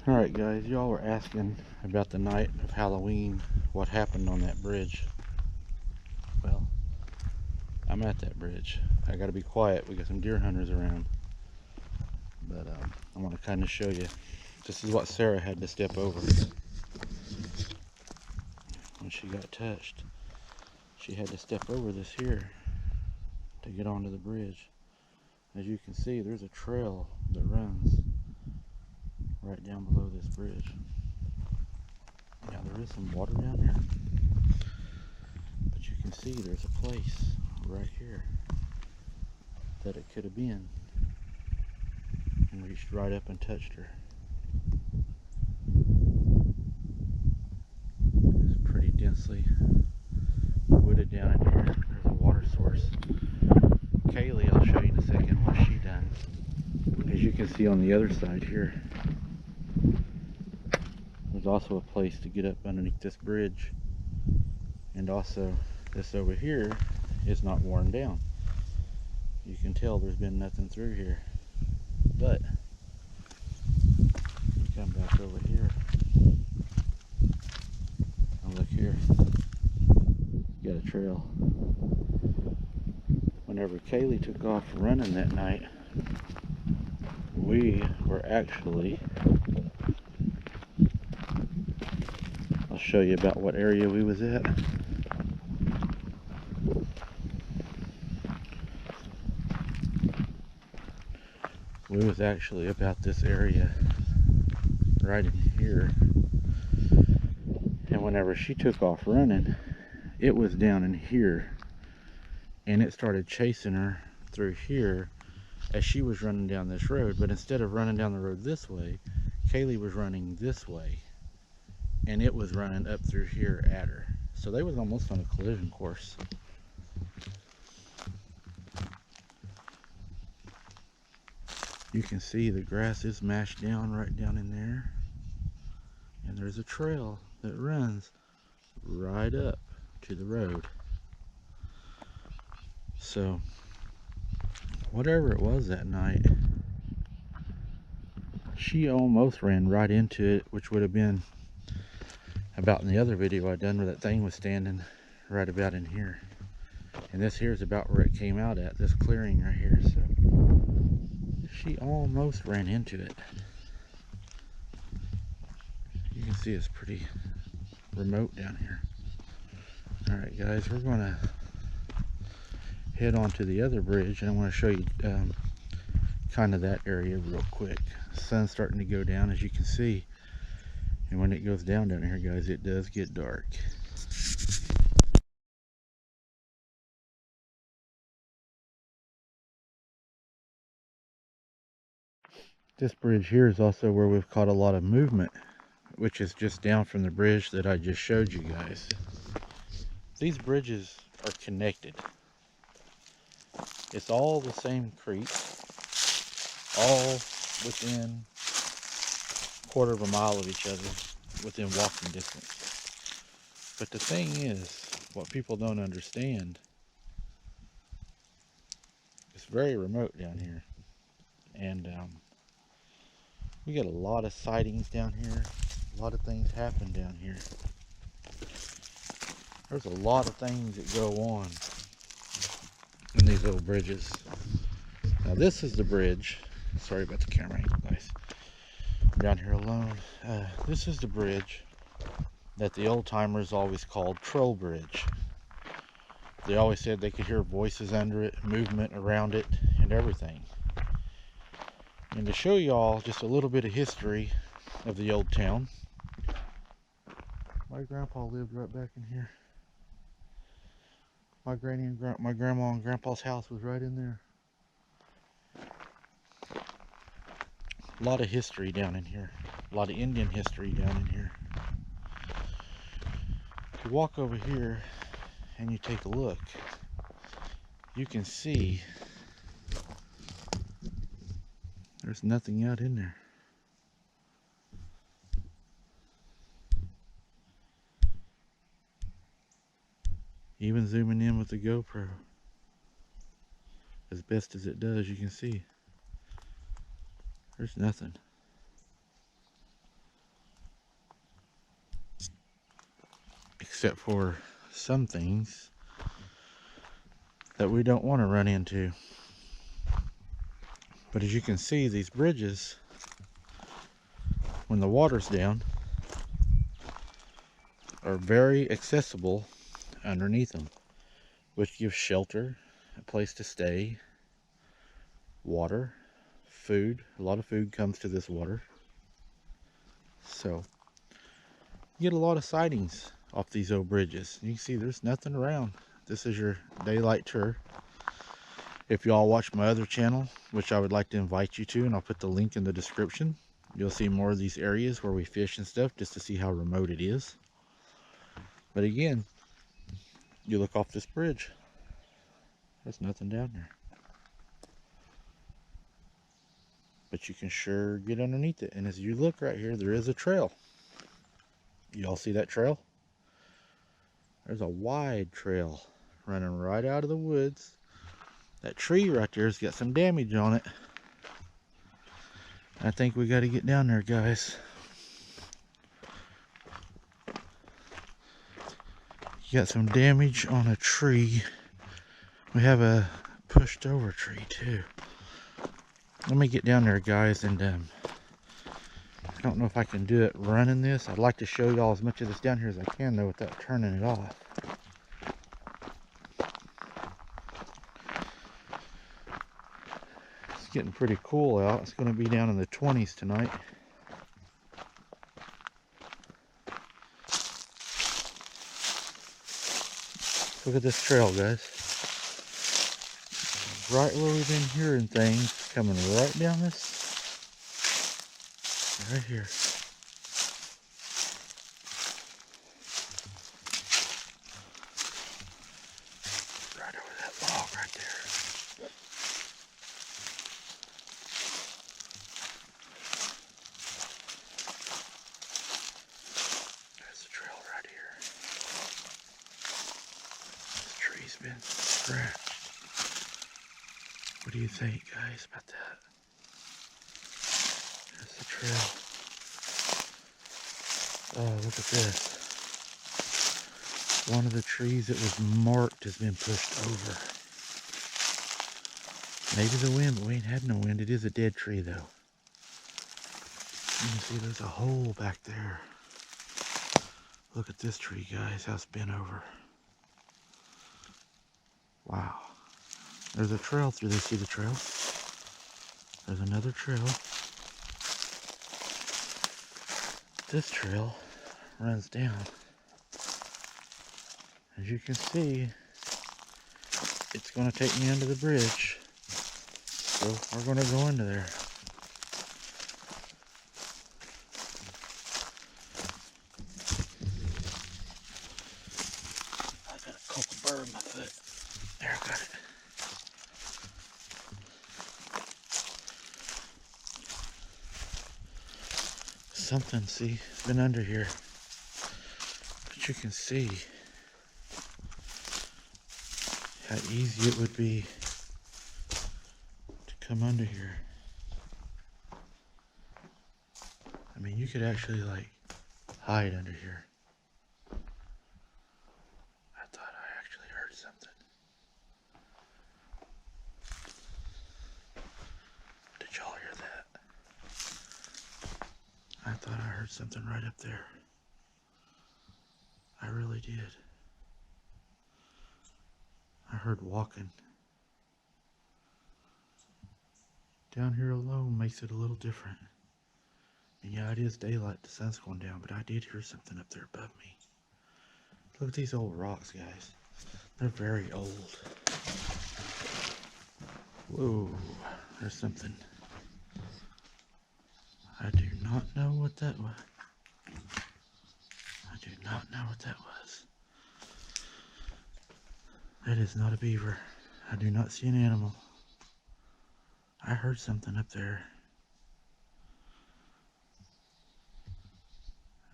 Alright guys, y'all were asking about the night of Halloween, what happened on that bridge. Well, I'm at that bridge. I gotta be quiet, we got some deer hunters around. But I want to kind of show you. This is what Sarah had to step over when she got touched. She had to step over this here to get onto the bridge. As you can see, there's a trail that runs right down below this bridge. Now there is some water down there, but you can see there's a place right here that it could have been, and reached right up and touched her. It's pretty densely wooded down in here. There's a water source. Kaylee, I'll show you in a second what she done. As you can see on the other side here, there's also a place to get up underneath this bridge, and also this over here is not worn down. You can tell there's been nothing through here, but you come back over here and look here, you got a trail. Whenever Kaylee took off running that night, we were actually, I'll show you about what area we was at. We was actually about this area right in here, and whenever she took off running, it was down in here, and it started chasing her through here as she was running down this road. But instead of running down the road this way, Kaylee was running this way, and it was running up through here at her. So they was almost on a collision course. You can see the grass is mashed down right down in there, and there's a trail that runs right up to the road. So whatever it was that night, she almost ran right into it, which would have been about in the other video I done where that thing was standing right about in here. And this here is about where it came out at, this clearing right here. So she almost ran into it. You can see it's pretty remote down here. Alright guys, we're gonna head on to the other bridge, and I want to show you kind of that area real quick. The sun's starting to go down, as you can see, and when it goes down here guys, it does get dark. This bridge here is also where we've caught a lot of movement, which is just down from the bridge that I just showed you guys. These bridges are connected. It's all the same creek, all within a quarter of a mile of each other, within walking distance. But the thing is, what people don't understand, it's very remote down here, and we get a lot of sightings down here. A lot of things happen down here. There's a lot of things that go on in these little bridges. Now this is the bridge. Sorry about the camera angle, guys. I'm down here alone. This is the bridge that the old timers always called Troll Bridge. They always said they could hear voices under it, movement around it, and everything. And to show y'all just a little bit of history of the old town, my grandpa lived right back in here. My granny and my grandma and grandpa's house was right in there. A lot of history down in here. A lot of Indian history down in here. If you walk over here and you take a look, you can see there's nothing out in there. Even zooming in with the GoPro, as best as it does, you can see there's nothing. except for some things that we don't want to run into. But as you can see, these bridges, when the water's down, are very accessible underneath them, which gives shelter, a place to stay, water, food. A lot of food comes to this water. So you get a lot of sightings off these old bridges. You can see there's nothing around. This is your daylight tour. If y'all watch my other channel, which I would like to invite you to, and I'll put the link in the description, you'll see more of these areas where we fish and stuff, just to see how remote it is. But again, you look off this bridge, there's nothing down there. But you can sure get underneath it. And as you look right here, there is a trail. Y'all see that trail? There's a wide trail running right out of the woods. That tree right there has got some damage on it. I think we got to get down there, guys. You got some damage on a tree. We have a pushed over tree too. Let me get down there, guys, and I don't know if I can do it running this. I'd like to show y'all as much of this down here as I can, though, without turning it off. It's getting pretty cool out. It's going to be down in the 20s tonight. Look at this trail, guys. Right where we've been hearing things, coming right down this, right here. Right over that log right there. That's the trail right here. This tree's been scratched. What do you think, guys, about that? There's the trail. Oh, look at this. One of the trees that was marked has been pushed over. Maybe the wind, but we ain't had no wind. It is a dead tree, though. You can see there's a hole back there. Look at this tree, guys, how it's bent over. Wow. There's a trail through there. See the trail? There's another trail. This trail runs down. As you can see, it's going to take me under the bridge. So we're going to go into there. I got a couple burr in my foot. There, I got it. Something, see, it's been under here. But you can see how easy it would be to come under here. I mean, you could actually like hide under here. I thought I actually heard something. Did y'all hear that? I thought I heard something right up there. I really did. I heard walking. Down here alone makes it a little different. And yeah, it is daylight, the sun's going down, but I did hear something up there above me. Look at these old rocks, guys. They're very old. Whoa, there's something. I do not know what that was. I do not know what that was. That is not a beaver. I do not see an animal. I heard something up there.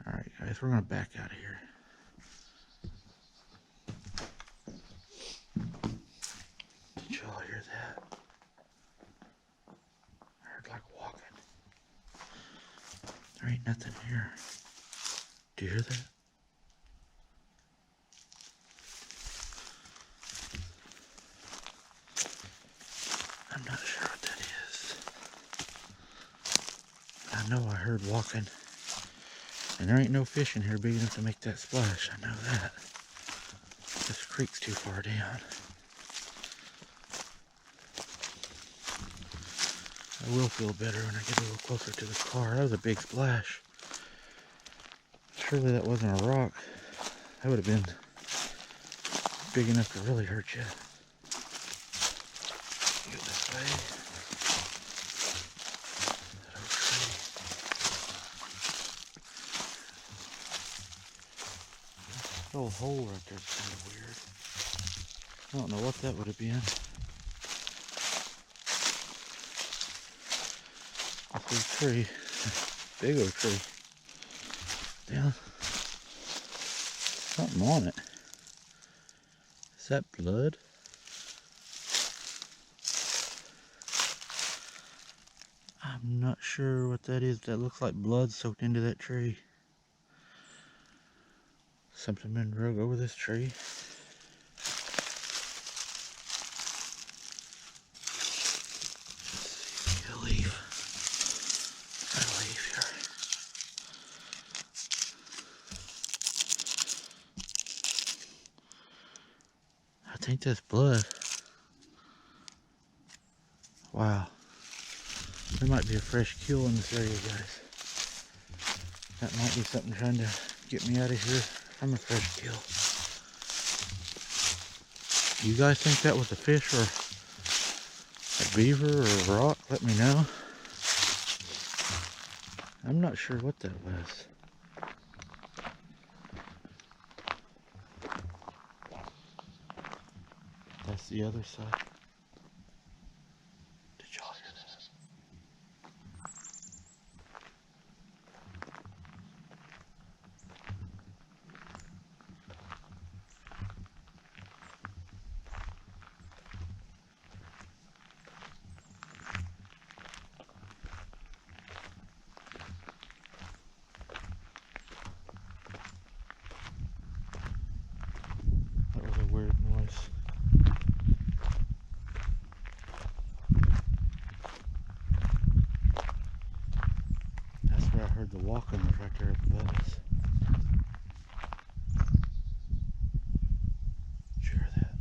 Alright guys, we're going to back out of here. Did y'all hear that? I heard like walking. There ain't nothing here. Do you hear that? I know I heard walking. And there ain't no fish in here big enough to make that splash. I know that. This creek's too far down. I will feel better when I get a little closer to the car. That was a big splash. Surely that wasn't a rock. That would have been big enough to really hurt you. Go this way. That oak tree. That little hole right there is kind of weird. I don't know what that would have been. This oak tree. Big oak tree. Yeah. Something on it. Is that blood? I'm not sure what that is. That looks like blood soaked into that tree. Something been drug over this tree. Let's see, a leaf. Got a leaf here. I think that's blood. Wow. There might be a fresh kill in this area, guys. That might be something trying to get me out of here from a fresh kill. You guys think that was a fish or a beaver or a rock? Let me know. I'm not sure what that was. That's the other side. Did y'all hear that? That was a weird noise. That's where I heard the walking was right there above us. Did you hear that?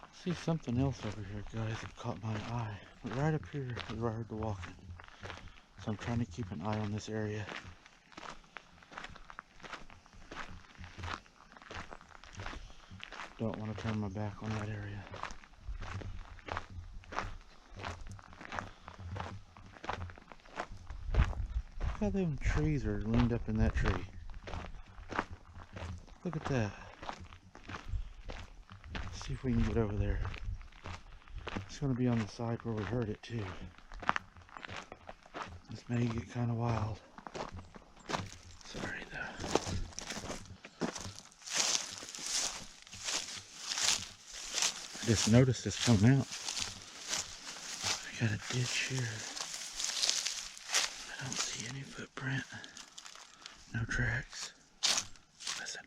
I see something else over here, guys, that caught my eye. Right up here is where I heard the walking. So I'm trying to keep an eye on this area. Don't want to turn my back on that area. Look how them trees are leaned up in that tree. Look at that. Let's see if we can get over there. It's going to be on the side where we heard it too. This may get kind of wild. Sorry though. I just noticed this coming out. I got a ditch here. I don't see any footprint. No tracks. Listen.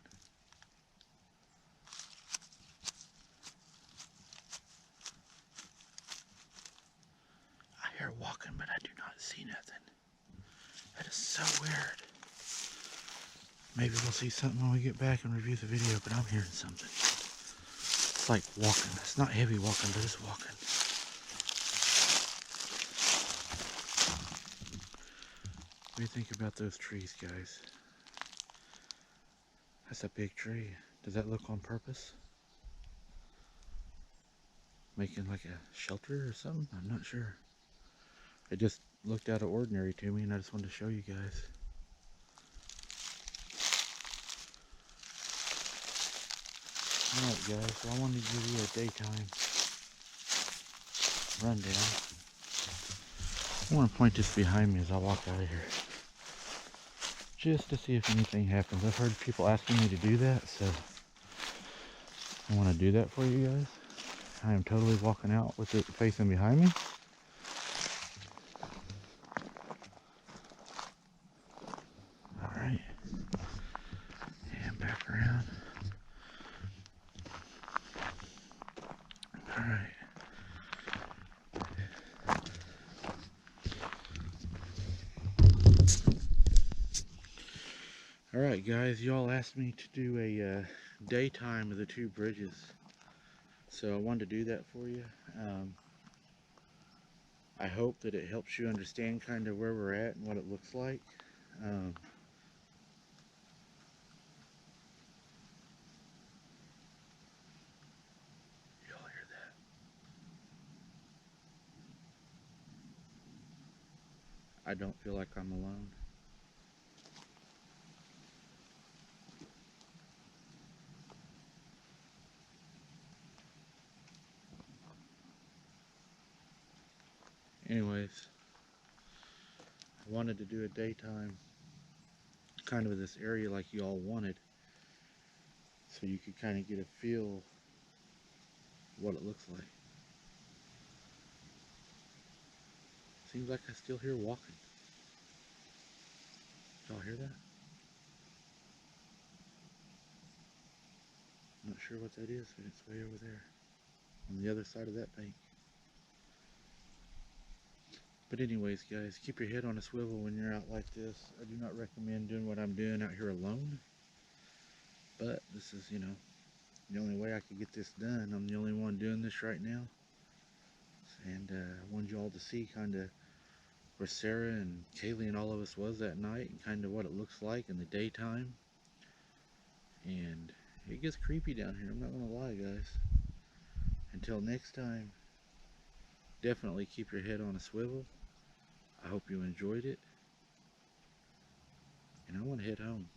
I hear walking, but I do not see nothing. That is so weird. Maybe we'll see something when we get back and review the video, but I'm hearing something. It's like walking. It's not heavy walking, but it's walking. What do you think about those trees, guys? That's a big tree. Does that look on purpose? Making like a shelter or something? I'm not sure. It just looked out of ordinary to me, and I just wanted to show you guys. Alright guys, so I wanted to give you a daytime rundown. I want to point this behind me as I walk out of here. Just to see if anything happens. I've heard people asking me to do that, so I want to do that for you guys. I am totally walking out with it facing behind me. Alright. And back around. Alright. Alright guys, y'all asked me to do a daytime of the two bridges. So I wanted to do that for you. I hope that it helps you understand kind of where we're at and what it looks like. Y'all hear that? I don't feel like I'm alone. Anyways, I wanted to do a daytime kind of this area like you all wanted, so you could kind of get a feel what it looks like. Seems like I still hear walking. Y'all hear that? I'm not sure what that is, but it's way over there on the other side of that bank. But anyways guys, keep your head on a swivel when you're out like this. I do not recommend doing what I'm doing out here alone, but this is, you know, the only way I could get this done. I'm the only one doing this right now, and I wanted you all to see kind of where Sarah and Kaylee and all of us was that night, and kind of what it looks like in the daytime. And it gets creepy down here, I'm not gonna lie guys. Until next time, definitely keep your head on a swivel. I hope you enjoyed it, and I want to head home.